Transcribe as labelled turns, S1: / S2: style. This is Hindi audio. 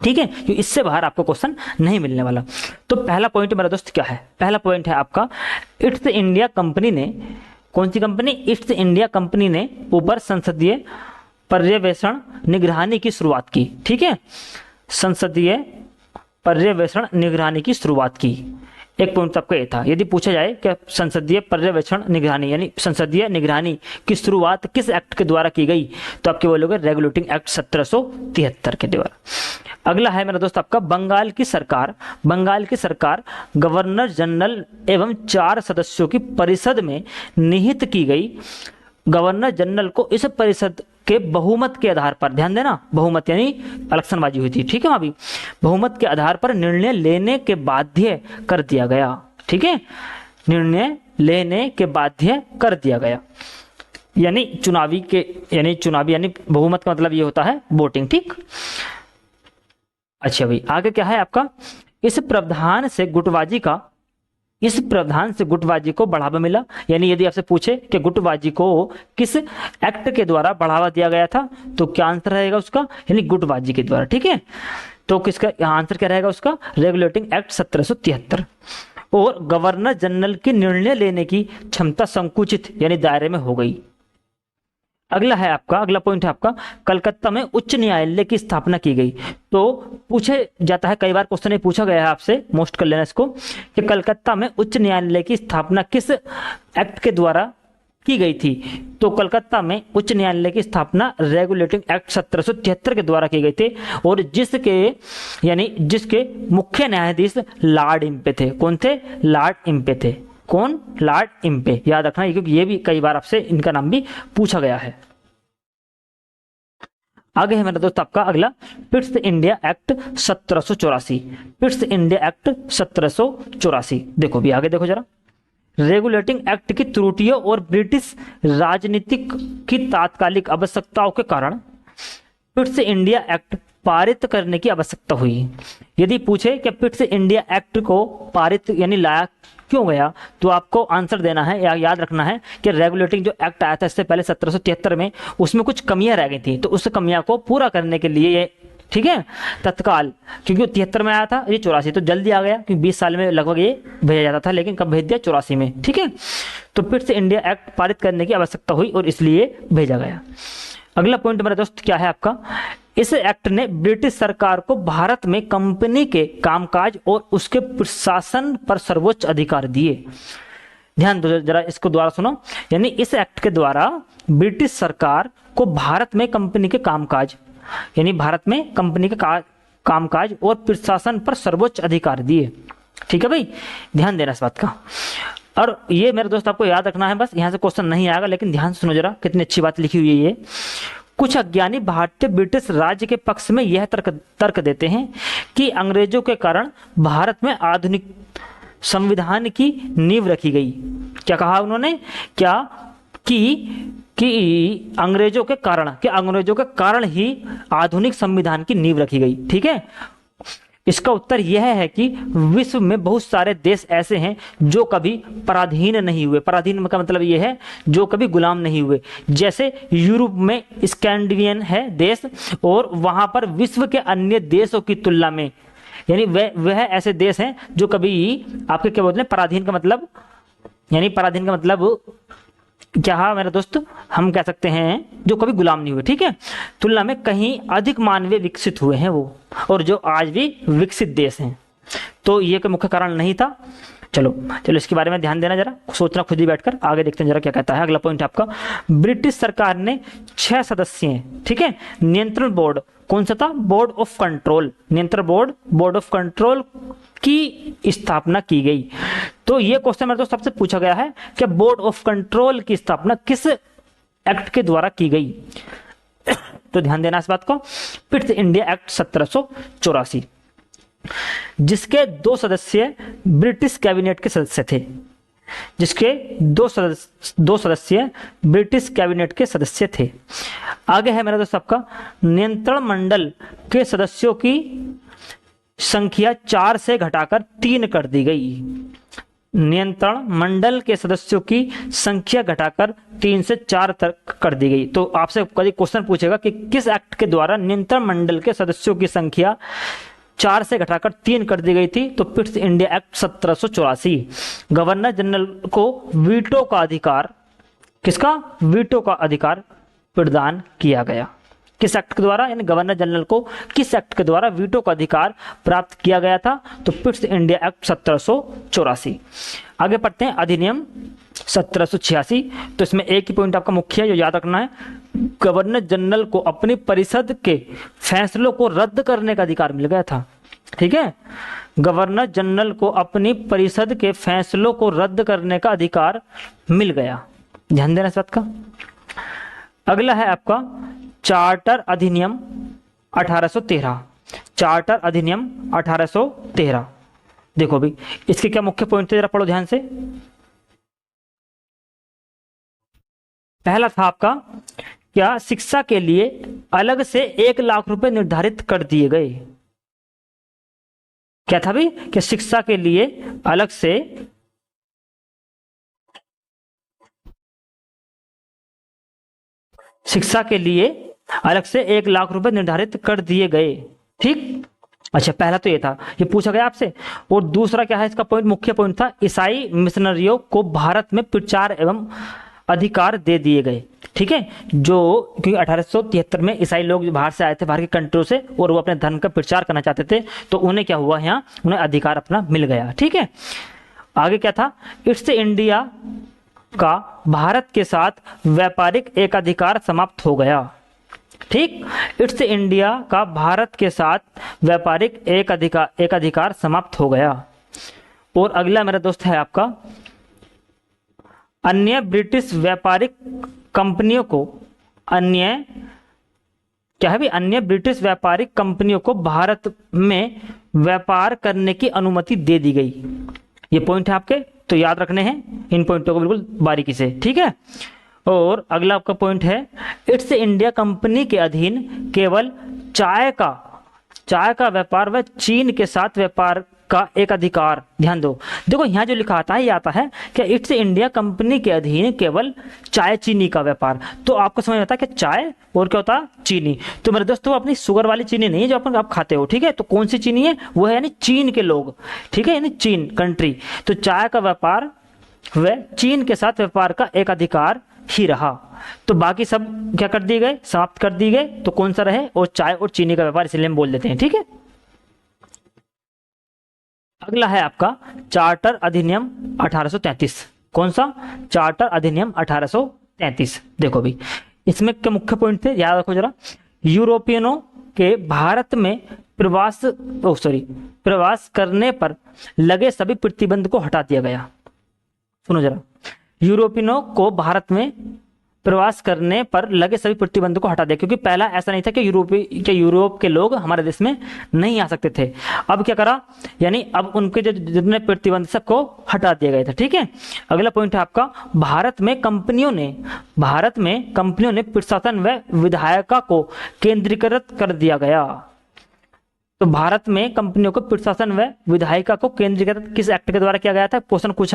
S1: ठीक है, क्योंकि इससे बाहर आपको क्वेश्चन नहीं मिलने वाला। तो पहला पॉइंट मेरा दोस्त क्या है, पहला पॉइंट है आपका ईस्ट इंडिया कंपनी ने, कौन सी कंपनी, ईस्ट इंडिया कंपनी ने ऊपर संसदीय पर्यवेक्षण निगरानी की शुरुआत की। ठीक है, संसदीय पर्यवेक्षण निगरानी की शुरुआत की। एक पॉइंट आपका ये था, यदि पूछा जाए कि संसदीय पर्यवेक्षण निगरानी यानी संसदीय निगरानी की शुरुआत किस एक्ट के द्वारा की गई, तो आपके बोलोगे रेगुलेटिंग एक्ट 1773 के द्वारा। अगला है मेरा दोस्त आपका बंगाल की सरकार, बंगाल की सरकार गवर्नर जनरल एवं 4 सदस्यों की परिषद में निहित की गई। गवर्नर जनरल को इस परिषद के बहुमत के आधार पर, ध्यान देना बहुमत यानी इलेक्शनबाजी हुई थी, ठीक है, वहां भी बहुमत के आधार पर निर्णय लेने के बाध्य कर दिया गया। ठीक है, निर्णय लेने के बाध्य कर दिया गया, यानी चुनावी यानी बहुमत का मतलब ये होता है वोटिंग। ठीक, अच्छा भाई आगे क्या है आपका, इस प्रावधान से गुटबाजी को बढ़ावा मिला। यानी यदि आपसे पूछे कि गुटबाजी को किस एक्ट के द्वारा बढ़ावा दिया गया था, तो क्या आंसर रहेगा उसका, यानी गुटबाजी के द्वारा। ठीक है, तो किसका आंसर क्या रहेगा उसका, रेगुलेटिंग एक्ट 1773। और गवर्नर जनरल की निर्णय लेने की क्षमता संकुचित यानी दायरे में हो गई। अगला है आपका, अगला पॉइंट है आपका कलकत्ता में उच्च न्यायालय की स्थापना की गई। तो पूछे जाता है, कई बार क्वेश्चन ये पूछा गया है आपसे, मोस्ट कर लेना इसको, कि कलकत्ता में उच्च न्यायालय की स्थापना किस एक्ट के द्वारा की गई थी। तो कलकत्ता में उच्च न्यायालय की स्थापना रेगुलेटिंग एक्ट 1773 के द्वारा की गई थी, और जिसके मुख्य न्यायाधीश लॉर्ड इम्पे थे। कौन थे, लॉर्ड इम्पे थे। कौन, लॉर्ड इम्पे, याद रखना क्योंकि ये भी कई बार आपसे इनका नाम भी पूछा गया है। आगे है मेरा दोस्त आपका अगला Pitt's India act 1784। Pitt's India act 1784, देखो भी आगे देखो जरा, रेगुलेटिंग एक्ट की त्रुटियों और ब्रिटिश राजनीतिक की तात्कालिक आवश्यकताओं के कारण पिट्स इंडिया एक्ट पारित करने की आवश्यकता हुई। यदि पूछे कि पिट्स इंडिया एक्ट को पारित यानी लाया क्यों गया, तो आपको आंसर देना है या याद रखना है कि रेगुलेटिंग जो एक्ट आया था इससे पहले 1773 में, उसमें कुछ कमियां रह गई थी, तो उस कमियां को पूरा करने के लिए ये, ठीक है, तत्काल, क्योंकि 73 में आया था, ये 84 तो जल्दी आ गया, क्योंकि 20 साल में लगभग ये भेजा जाता था, लेकिन कब भेज दिया, 84 में। ठीक है, तो फिर से इंडिया एक्ट पारित करने की आवश्यकता हुई और इसलिए भेजा गया। अगला पॉइंट मेरा दोस्त क्या है आपका, इस एक्ट ने ब्रिटिश सरकार को भारत में कंपनी के कामकाज और उसके प्रशासन पर सर्वोच्च अधिकार दिए। ध्यान दो जरा, इसको दोबारा सुनो, यानी इस एक्ट के द्वारा ब्रिटिश सरकार को भारत में कंपनी के कामकाज, यानी भारत में कंपनी के कामकाज और प्रशासन पर सर्वोच्च अधिकार दिए। ठीक है भाई, ध्यान देना इस बात का। और ये मेरे दोस्त आपको याद रखना है, बस यहाँ से क्वेश्चन नहीं आएगा, लेकिन ध्यान से सुनो जरा, कितनी अच्छी बात लिखी हुई है ये। कुछ अज्ञानी भारतीय ब्रिटिश राज्य के पक्ष में यह तर्क देते हैं कि अंग्रेजों के कारण भारत में आधुनिक संविधान की नींव रखी गई। क्या कहा उन्होंने, क्या कि अंग्रेजों के कारण ही आधुनिक संविधान की नींव रखी गई। ठीक है, इसका उत्तर यह है कि विश्व में बहुत सारे देश ऐसे हैं जो कभी पराधीन नहीं हुए। पराधीन का मतलब यह है जो कभी गुलाम नहीं हुए, जैसे यूरोप में स्कैंडिनेवियन है देश, और वहां पर विश्व के अन्य देशों की तुलना में, यानी वह ऐसे देश हैं जो कभी आपके क्या बोलते हैं पराधीन का मतलब, यानी पराधीन का मतलब क्या मेरा दोस्त, हम कह सकते हैं जो कभी गुलाम नहीं हुए। ठीक है, तुलना में कहीं अधिक मानवीय विकसित हुए हैं वो, और जो आज भी विकसित देश हैं। तो ये कोई मुख्य कारण नहीं था। चलो इसके बारे में ध्यान देना, जरा सोचना खुद ही बैठकर। आगे देखते हैं जरा क्या कहता है। अगला पॉइंट आपका, ब्रिटिश सरकार ने 6 सदस्यीय, ठीक है, नियंत्रण बोर्ड, कौन सा था, बोर्ड ऑफ कंट्रोल, नियंत्रण बोर्ड ऑफ कंट्रोल की स्थापना की गई। तो ये क्वेश्चन मेरे दोस्त सबसे पूछा गया है कि बोर्ड ऑफ कंट्रोल की स्थापना किस एक्ट के द्वारा की गई। तो ध्यान देना इस बात को, पिट्स इंडिया एक्ट 1784, जिसके 2 सदस्य ब्रिटिश कैबिनेट के सदस्य थे, जिसके 2 सदस्य ब्रिटिश कैबिनेट के सदस्य थे। आगे है मेरा दोस्त आपका, नियंत्रण मंडल के सदस्यों की संख्या 4 से घटाकर 3 कर दी गई। नियंत्रण मंडल के सदस्यों की संख्या घटाकर 3 से 4 तक कर दी गई। तो आपसे कभी क्वेश्चन पूछेगा कि किस एक्ट के द्वारा नियंत्रण मंडल के सदस्यों की संख्या 4 से घटाकर 3 कर दी गई थी, तो Pitt's India act 1784। Governor general को वीटो का अधिकार, किसका, वीटो का अधिकार प्रदान किया गया। किस एक्ट के द्वारा, यानी गवर्नर जनरल को किस एक्ट के द्वारा वीटो का अधिकार प्राप्त किया गया था, तो पिट्स इंडिया एक्ट 1784। आगे पढ़ते हैं अधिनियम 1786। तो इसमें एक ही पॉइंट आपका मुख्य है जो याद रखना है, गवर्नर जनरल को अपनी परिषद के फैसलों को रद्द करने का अधिकार मिल गया था। ठीक है, गवर्नर जनरल को अपनी परिषद के फैसलों को रद्द करने का अधिकार मिल गया, ध्यान देना इस बात का। अगला है आपका चार्टर अधिनियम 1813। चार्टर अधिनियम 1813, देखो भी इसके क्या मुख्य पॉइंट थे, जरा पढ़ो ध्यान से। पहला था आपका क्या, शिक्षा के लिए अलग से 1 लाख रुपए निर्धारित कर दिए गए। क्या था भी कि शिक्षा के लिए अलग से अलग से 1 लाख रुपए निर्धारित कर दिए गए। ठीक, अच्छा पहला तो ये था, ये पूछा गया आपसे। और दूसरा क्या है इसका पॉइंट, मुख्य पॉइंट था, ईसाई मिशनरियों को भारत में प्रचार एवं अधिकार दे दिए गए। ठीक है, जो क्योंकि 1873 में ईसाई लोग बाहर से आए थे, बाहर की कंट्रियों से, और वो अपने धर्म का प्रचार करना चाहते थे, तो उन्हें क्या हुआ, यहाँ उन्हें अधिकार अपना मिल गया। ठीक है, आगे क्या था, ईस्ट इंडिया का भारत के साथ व्यापारिक एकाधिकार समाप्त हो गया। ठीक, ईस्ट इंडिया का भारत के साथ व्यापारिक एकाधिकार समाप्त हो गया। और अगला मेरा दोस्त है आपका, अन्य ब्रिटिश व्यापारिक कंपनियों को अन्य ब्रिटिश व्यापारिक कंपनियों को भारत में व्यापार करने की अनुमति दे दी गई। ये पॉइंट है आपके, तो याद रखने हैं इन पॉइंटों को बिल्कुल बारीकी से। ठीक है, और अगला आपका पॉइंट है, ईस्ट इंडिया कंपनी के अधीन केवल चाय का व्यापार व चीन के साथ व्यापार का एक अधिकार। ध्यान दो, देखो यहाँ जो लिखा आता है, ये आता है कि ईस्ट इंडिया कंपनी के अधीन केवल चाय चीनी का व्यापार। तो आपको समझ आता है कि चाय और क्या होता है, चीनी। तो मेरे दोस्तों अपनी शुगर वाली चीनी नहीं है जो आप खाते हो। ठीक है, तो कौन सी चीनी है, वो है यानी चीन के लोग। ठीक है, यानी चीन कंट्री। तो चाय का व्यापार व चीन के साथ व्यापार का एक अधिकार ही रहा। तो बाकी सब क्या कर दिए गए, समाप्त कर दिए गए। तो कौन सा रहे, और चाय और चीनी का व्यापार, इसलिए हम बोल देते हैं। ठीक है, अगला है आपका चार्टर अधिनियम 1833। कौन सा, चार्टर अधिनियम 1833। देखो भी इसमें क्या मुख्य पॉइंट थे, याद रखो जरा। यूरोपियनों के भारत में प्रवास करने पर लगे सभी प्रतिबंध को हटा दिया गया। सुनो जरा, यूरोपियनों को भारत में प्रवास करने पर लगे सभी प्रतिबंध को हटा दिया, क्योंकि पहला ऐसा नहीं था कि यूरोप के लोग हमारे देश में नहीं आ सकते थे। अब क्या करा, यानी अब उनके जो जितने प्रतिबंध सबको हटा दिया गया था। ठीक है, अगला पॉइंट है आपका, भारत में कंपनियों ने प्रशासन व विधायिका को केंद्रीकृत कर दिया गया। तो भारत में कंपनियों को प्रशासन व विधायिका को केंद्रीकृत किस एक्ट के द्वारा किया गया था, क्वेश्चन पूछा